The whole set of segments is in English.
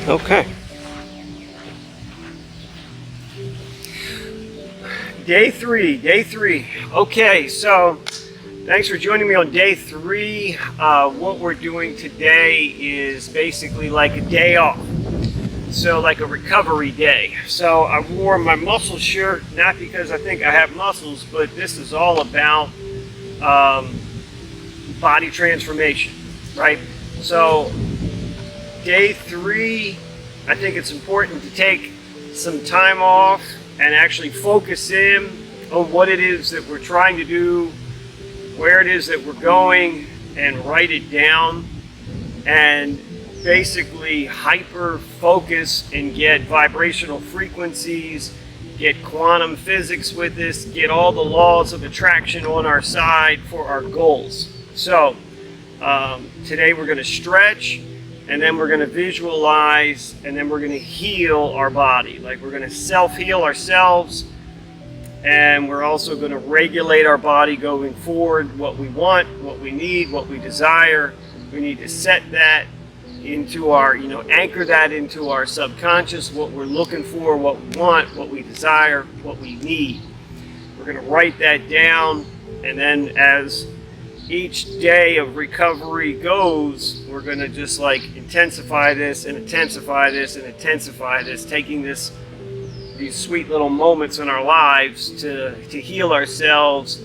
Okay. Day three. Okay, so thanks for joining me on day 3. What we're doing today is basically like a day off. So like a recovery day. So I wore my muscle shirt, not because I think I have muscles, but this is all about body transformation, right? So day 3, I think it's important to take some time off and actually focus in on what it is that we're trying to do, where it is that we're going, and write it down, and basically hyper focus and get vibrational frequencies, get quantum physics with this, get all the laws of attraction on our side for our goals. So today we're going to stretch, and then we're going to visualize, and then we're going to heal our body. Like we're going to self-heal ourselves, and we're also going to regulate our body going forward, what we want, what we need, what we desire. We need to set that into our, anchor that into our subconscious, what we're looking for, what we want, what we desire, what we need. We're going to write that down, and then as each day of recovery goes, we're going to just like intensify this and intensify this and intensify this, taking these sweet little moments in our lives to heal ourselves,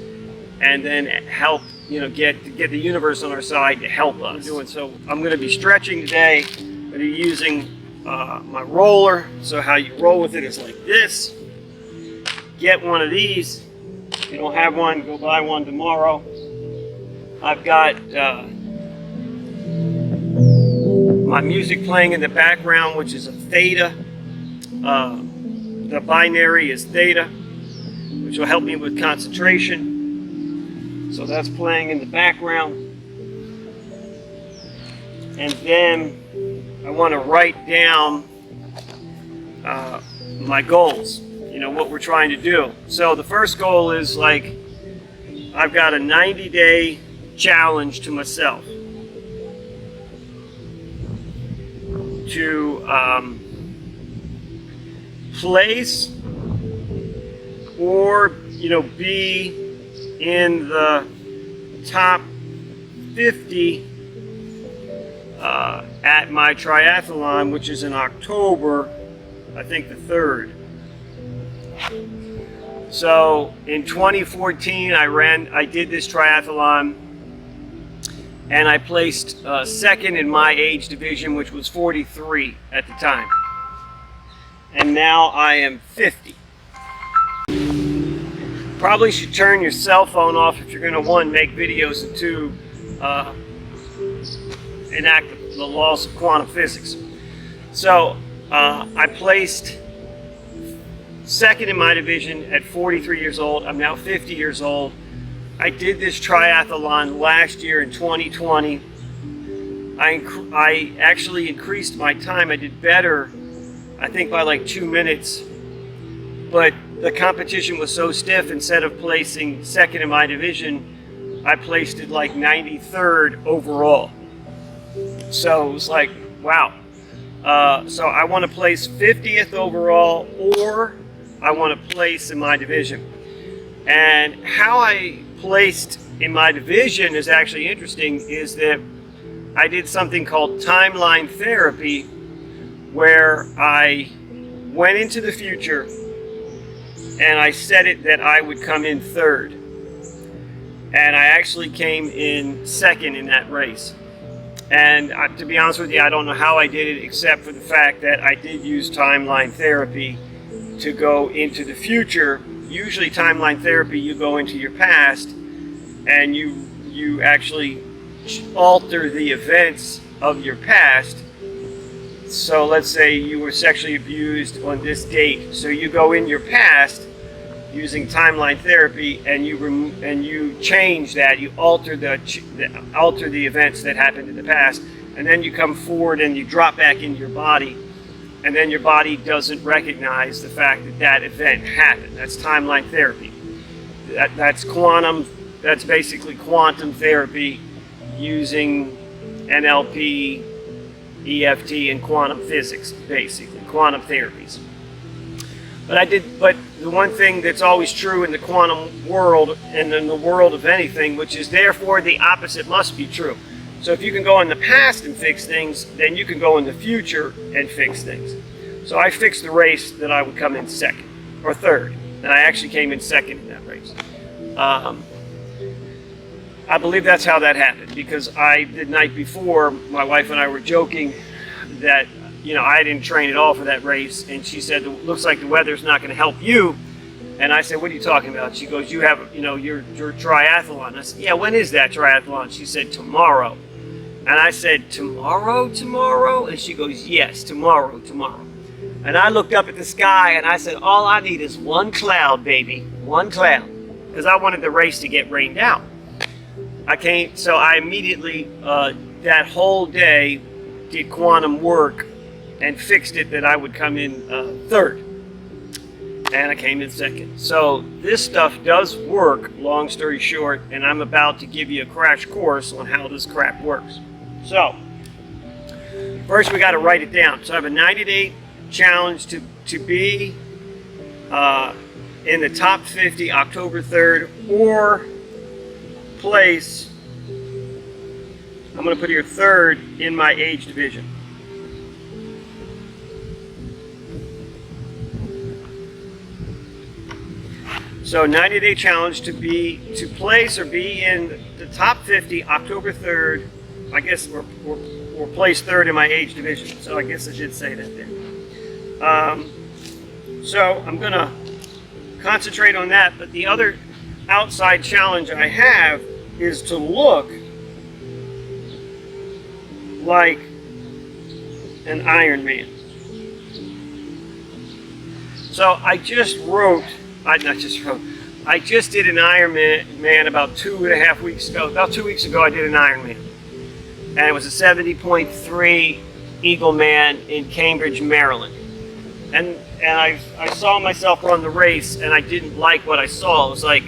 and then help get the universe on our side to help us. So I'm going to be stretching today. I'm going to be using my roller. So how you roll with it is like this. Get one of these. If you don't have one, go buy one tomorrow. I've got my music playing in the background, which is a theta. The binary is theta, which will help me with concentration. So that's playing in the background. And then I want to write down my goals, what we're trying to do. So the first goal is like, I've got a 90-day challenge to myself to place or be in the top 50 at my triathlon, which is in October, I think the 3rd. So in 2014 I did this triathlon, and I placed second in my age division, which was 43 at the time. And now I am 50. Probably should turn your cell phone off if you're going to, 1, make videos, and 2, enact the laws of quantum physics. So I placed second in my division at 43 years old. I'm now 50 years old. I did this triathlon last year in 2020. I actually increased my time. I did better, I think, by like 2 minutes. But the competition was so stiff, instead of placing second in my division, I placed it like 93rd overall. So it was like, wow. So I want to place 50th overall, or I want to place in my division. And how I placed in my division is actually interesting, is that I did something called timeline therapy, where I went into the future and I said it that I would come in 3rd. And I actually came in 2nd in that race. And to be honest with you, I don't know how I did it, except for the fact that I did use timeline therapy to go into the future. Usually timeline therapy, you go into your past and you actually alter the events of your past. So let's say you were sexually abused on this date. So you go in your past using timeline therapy, and you change that. You alter the events that happened in the past, and then you come forward and you drop back into your body, and then your body doesn't recognize the fact that that event happened. That's timeline therapy. That's quantum. That's basically quantum therapy using NLP EFT, and quantum physics, basically, quantum therapies. But the one thing that's always true in the quantum world and in the world of anything, which is therefore the opposite must be true. So if you can go in the past and fix things, then you can go in the future and fix things. So I fixed the race that I would come in second or third, and I actually came in second in that race. I believe that's how that happened, because the night before, my wife and I were joking that, you know, I didn't train at all for that race, and she said, looks like the weather's not going to help you. And I said, what are you talking about? She goes, you have, you know, your triathlon. I said, yeah, when is that triathlon? She said, tomorrow. And I said, tomorrow? And she goes, yes, tomorrow. And I looked up at the sky and I said, all I need is one cloud, baby, one cloud. Because I wanted the race to get rained out. So I immediately, that whole day, did quantum work and fixed it that I would come in third. And I came in second. So this stuff does work, long story short, and I'm about to give you a crash course on how this crap works. So, first we got to write it down. So I have a 90-day challenge to be in the top 50 October 3rd, or place, I'm going to put here third in my age division. So 90-day challenge to place or be in the top 50 October 3rd, I guess, or place third in my age division. So I guess I did say that there. So I'm going to concentrate on that. But the other outside challenge I have is to look like an Ironman. So I just did an Ironman about 2.5 weeks ago. About 2 weeks ago I did an Ironman. And it was a 70.3 Eagleman in Cambridge, Maryland. And I saw myself run the race, and I didn't like what I saw. It was like,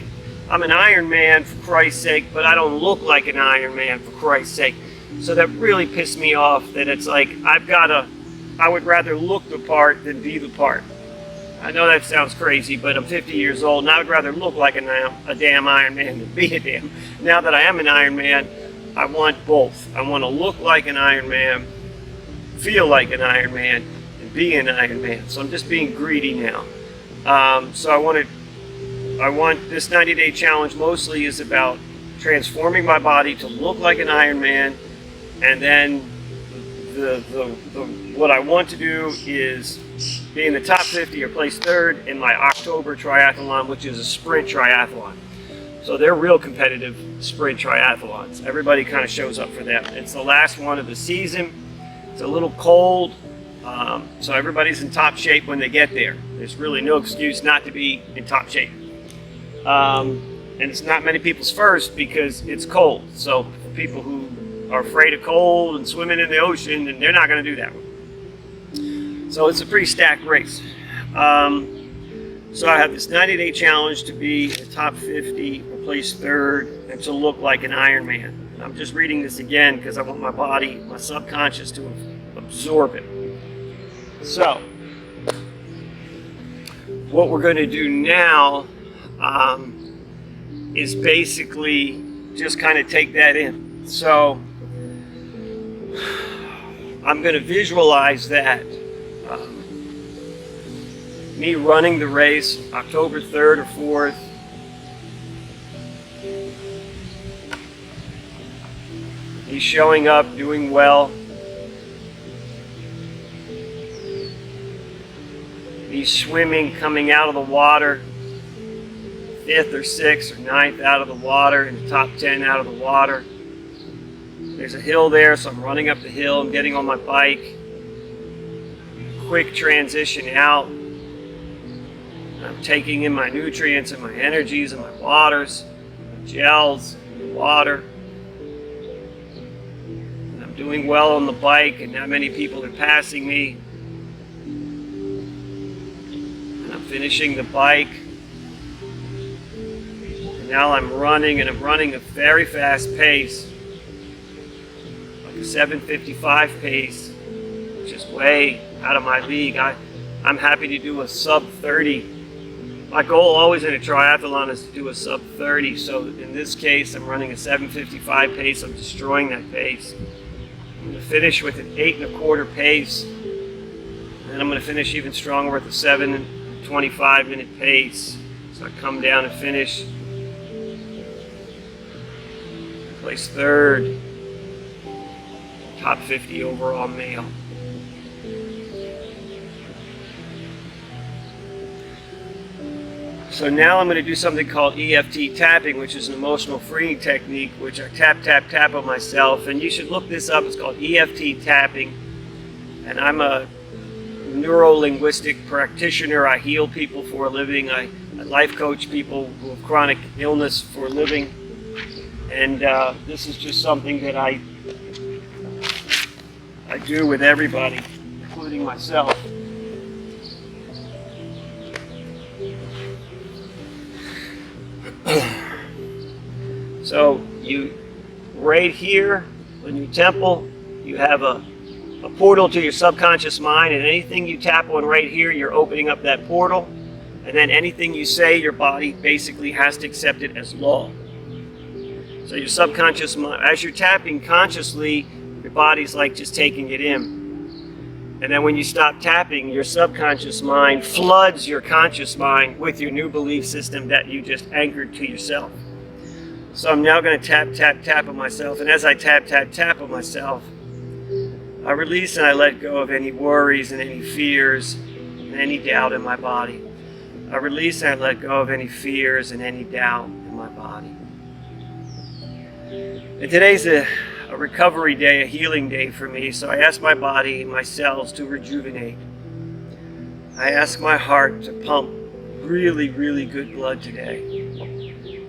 I'm an Ironman for Christ's sake, but I don't look like an Ironman for Christ's sake. So that really pissed me off, that it's like, I would rather look the part than be the part. I know that sounds crazy, but I'm 50 years old, and I would rather look like a damn Ironman than be a damn. Now that I am an Ironman, I want both. I want to look like an Ironman, feel like an Ironman, and be an Ironman. So I'm just being greedy now. So I want this 90-day challenge mostly is about transforming my body to look like an Ironman, and then what I want to do is be in the top 50 or place third in my October triathlon, which is a sprint triathlon. So they're real competitive sprint triathlons. Everybody kind of shows up for them. It's the last one of the season. It's a little cold, so everybody's in top shape when they get there. There's really no excuse not to be in top shape. And it's not many people's first because it's cold. So for people who are afraid of cold and swimming in the ocean, and they're not going to do that one. So it's a pretty stacked race. So I have this 90-day challenge to be in the top 50, or place third, and to look like an Ironman. And I'm just reading this again because I want my body, my subconscious, to absorb it. So what we're going to do now is basically just kind of take that in. So I'm going to visualize that. Me running the race October 3rd or 4th. Me showing up, doing well. Me swimming, coming out of the water, 5th or 6th or 9th out of the water, in the top 10 out of the water. There's a hill there, so I'm running up the hill. I'm getting on my bike. Quick transition out. I'm taking in my nutrients and my energies and my waters, my gels, the water. And I'm doing well on the bike, and not many people are passing me. And I'm finishing the bike. And now I'm running, and I'm running a very fast pace, like a 7:55 pace. which is way out of my league. I'm happy to do a sub 30. My goal always in a triathlon is to do a sub 30. So in this case, I'm running a 7:55 pace. I'm destroying that pace. I'm going to finish with an 8 1/4 pace. And I'm going to finish even stronger with a 7:25 minute pace. So I come down and finish. Place third. Top 50 overall male. So now I'm going to do something called EFT tapping, which is an emotional freeing technique, which I tap, tap, tap on myself. And you should look this up. It's called EFT tapping. And I'm a neuro-linguistic practitioner. I heal people for a living. I life coach people who have chronic illness for a living. And this is just something that I do with everybody, including myself. So you, right here on your temple, you have a portal to your subconscious mind, and anything you tap on right here, you're opening up that portal. And then anything you say, your body basically has to accept it as law. So your subconscious mind, as you're tapping consciously, your body's like just taking it in. And then when you stop tapping, your subconscious mind floods your conscious mind with your new belief system that you just anchored to yourself. So I'm now going to tap, tap, tap on myself. And as I tap, tap, tap on myself, I release and I let go of any worries and any fears and any doubt in my body. I release and I let go of any fears and any doubt in my body. And today's a recovery day, a healing day for me. So I ask my body and my cells to rejuvenate. I ask my heart to pump really, really good blood today.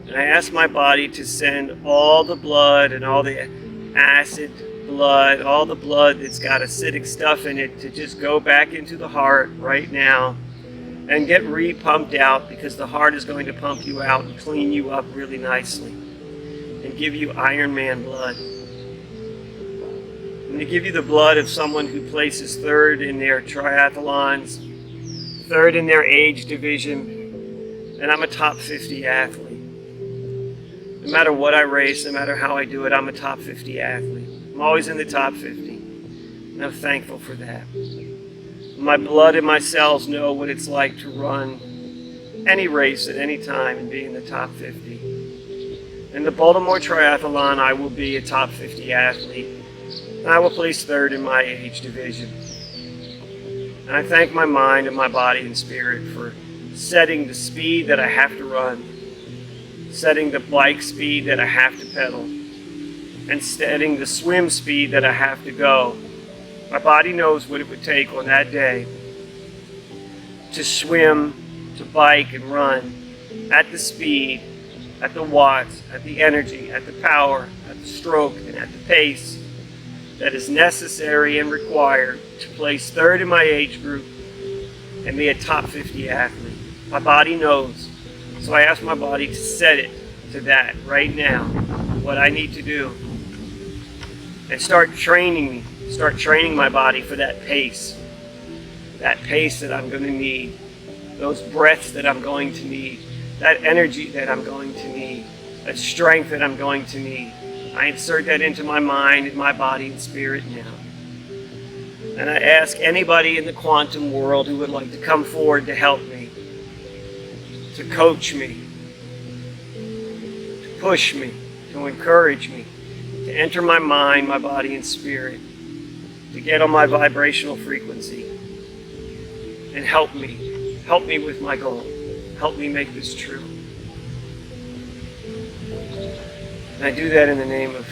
And I ask my body to send all the blood and all the acid blood, all the blood that's got acidic stuff in it, to just go back into the heart right now and get re-pumped out, because the heart is going to pump you out and clean you up really nicely and give you IRONMAN blood. I'm going to give you the blood of someone who places third in their triathlons, third in their age division, and I'm a top 50 athlete. No matter what I race, no matter how I do it, I'm a top 50 athlete. I'm always in the top 50, and I'm thankful for that. My blood and my cells know what it's like to run any race at any time and be in the top 50. In the Baltimore Triathlon, I will be a top 50 athlete, and I will place third in my age division. And I thank my mind and my body and spirit for setting the speed that I have to run, setting the bike speed that I have to pedal, and setting the swim speed that I have to go. My body knows what it would take on that day to swim, to bike and run at the speed, at the watts, at the energy, at the power, at the stroke, and at the pace that is necessary and required to place third in my age group and be a top 50 athlete. My body knows. So I ask my body to set it to that right now, what I need to do, and start training my body for that pace that I'm going to need, those breaths that I'm going to need, that energy that I'm going to need, that strength that I'm going to need. I insert that into my mind and my body and spirit now. And I ask anybody in the quantum world who would like to come forward to help me, to coach me, to push me, to encourage me, to enter my mind, my body, and spirit, to get on my vibrational frequency, and help me with my goal. Help me make this true. And I do that in the name of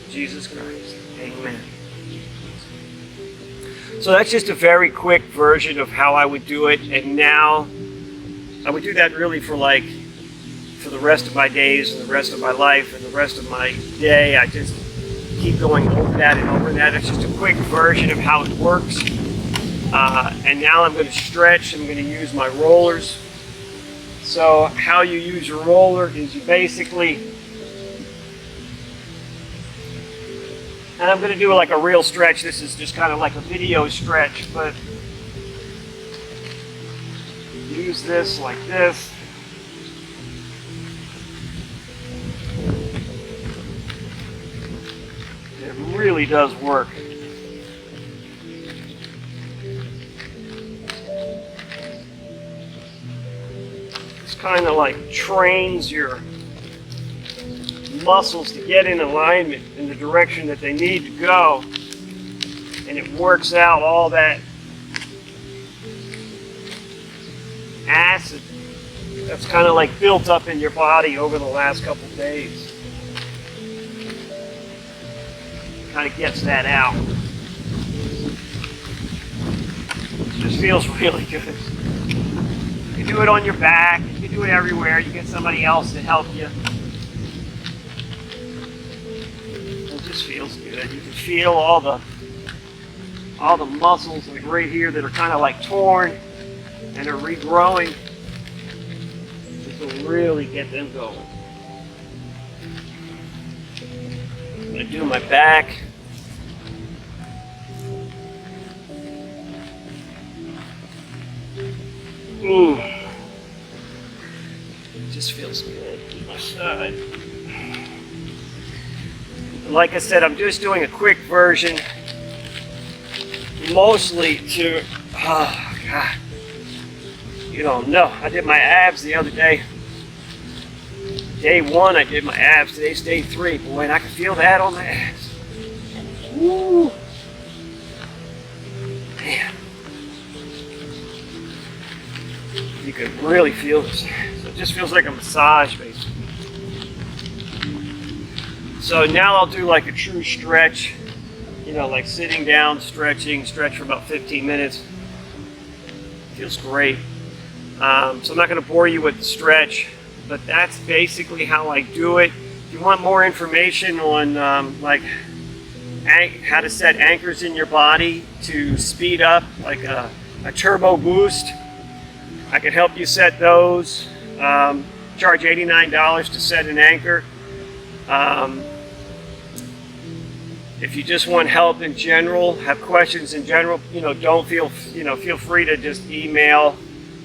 Jesus Christ. Amen. So that's just a very quick version of how I would do it. And now I would do that really for the rest of my days and the rest of my life and the rest of my day. I just keep going over that and over that. It's just a quick version of how it works. And now I'm going to stretch. I'm going to use my rollers. So how you use your roller is you basically And I'm going to do like a real stretch. This is just kind of like a video stretch, but use this like this. It really does work. It's kind of like trains your muscles to get in alignment in the direction that they need to go, and it works out all that acid that's kind of like built up in your body over the last couple of days. Kind of gets that out. It just feels really good. You can do it on your back, you can do it everywhere. You get somebody else to help you. It just feels good. You can feel all the muscles like right here that are kind of like torn and are regrowing. This will really get them going. I'm going to do my back. It just feels good on my side. Like I said, I'm just doing a quick version, mostly to, oh God, you don't know. I did my abs the other day. Day 1, I did my abs. Today's day 3. Boy, and I can feel that on my abs. Woo! Man. You can really feel this. So it just feels like a massage, basically. So now I'll do like a true stretch, you know, like sitting down, stretch for about 15 minutes. Feels great. So I'm not going to bore you with the stretch, but that's basically how I do it. If you want more information on like how to set anchors in your body to speed up, like a turbo boost, I can help you set those. Charge $89 to set an anchor. If you just want help in general, have questions in general, you know, feel free to just email.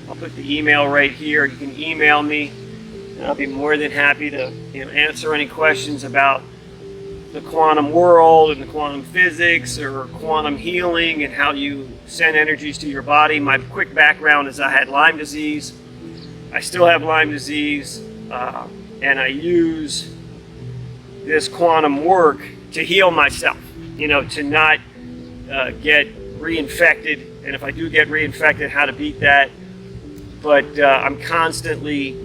I'll put the email right here. You can email me, and I'll be more than happy to, you know, answer any questions about the quantum world and the quantum physics or quantum healing and how you send energies to your body. My quick background is I had Lyme disease. I still have Lyme disease, and I use this quantum work to heal myself, you know, to not get reinfected, and if I do get reinfected, how to beat that. But I'm constantly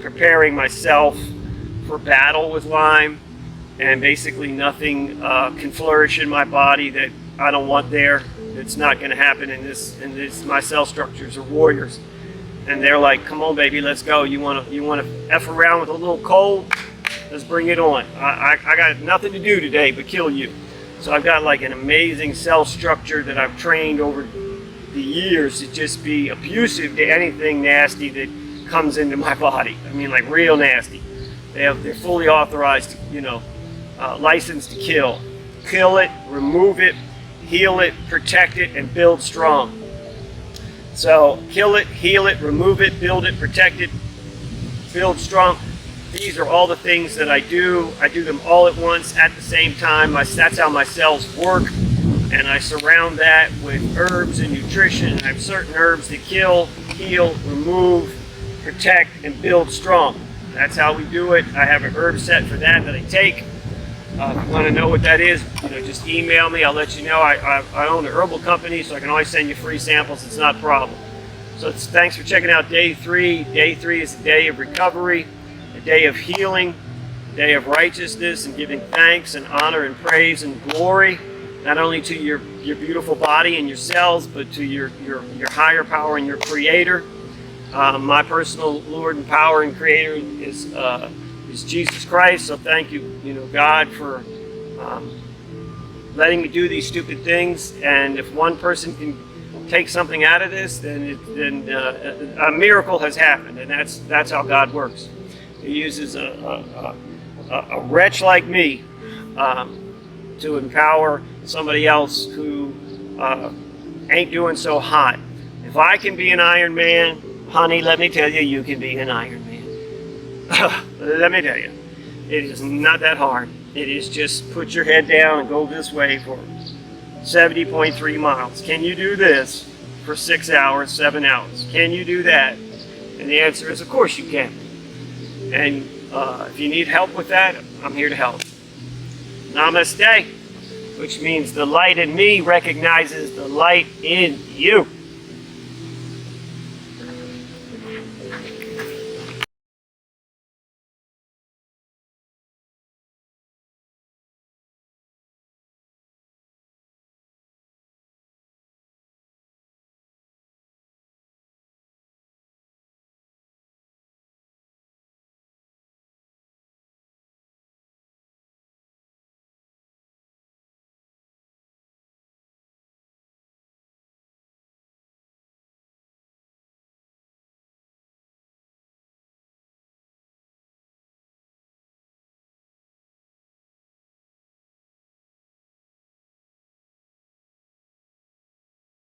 preparing myself for battle with Lyme, and basically nothing can flourish in my body that I don't want there. It's not going to happen in this. My cell structures are warriors, and they're like, "Come on, baby, let's go. You want to f around with a little cold? Let's bring it on. I got nothing to do today but kill you." So I've got like an amazing cell structure that I've trained over the years to just be abusive to anything nasty that comes into my body. I mean, like real nasty. They're fully authorized, you know, licensed to kill. Kill it, remove it, heal it, protect it, and build strong. So kill it, heal it, remove it, build it, protect it, build strong. These are all the things that I do. I do them all at once at the same time. That's how my cells work. And I surround that with herbs and nutrition. I have certain herbs that kill, heal, remove, protect, and build strong. That's how we do it. I have an herb set for that I take. If you want to know what that is, you know, just email me. I'll let you know. I own an herbal company, so I can always send you free samples. It's not a problem. So thanks for checking out day 3. Day 3 is a day of recovery, a day of healing, a day of righteousness and giving thanks and honor and praise and glory, not only to your beautiful body and your cells, but to your higher power and your creator. My personal Lord and power and creator is Jesus Christ. So thank you, God, for letting me do these stupid things. And if one person can take something out of this, then a miracle has happened. And that's how God works. He uses a wretch like me to empower somebody else who ain't doing so hot. If I can be an Ironman, honey, let me tell you, you can be an Ironman. Let me tell you, it is not that hard. It is just put your head down and go this way for 70.3 miles. Can you do this for 6 hours, 7 hours? Can you do that? And the answer is, of course you can. And if you need help with that, I'm here to help. Namaste, which means the light in me recognizes the light in you.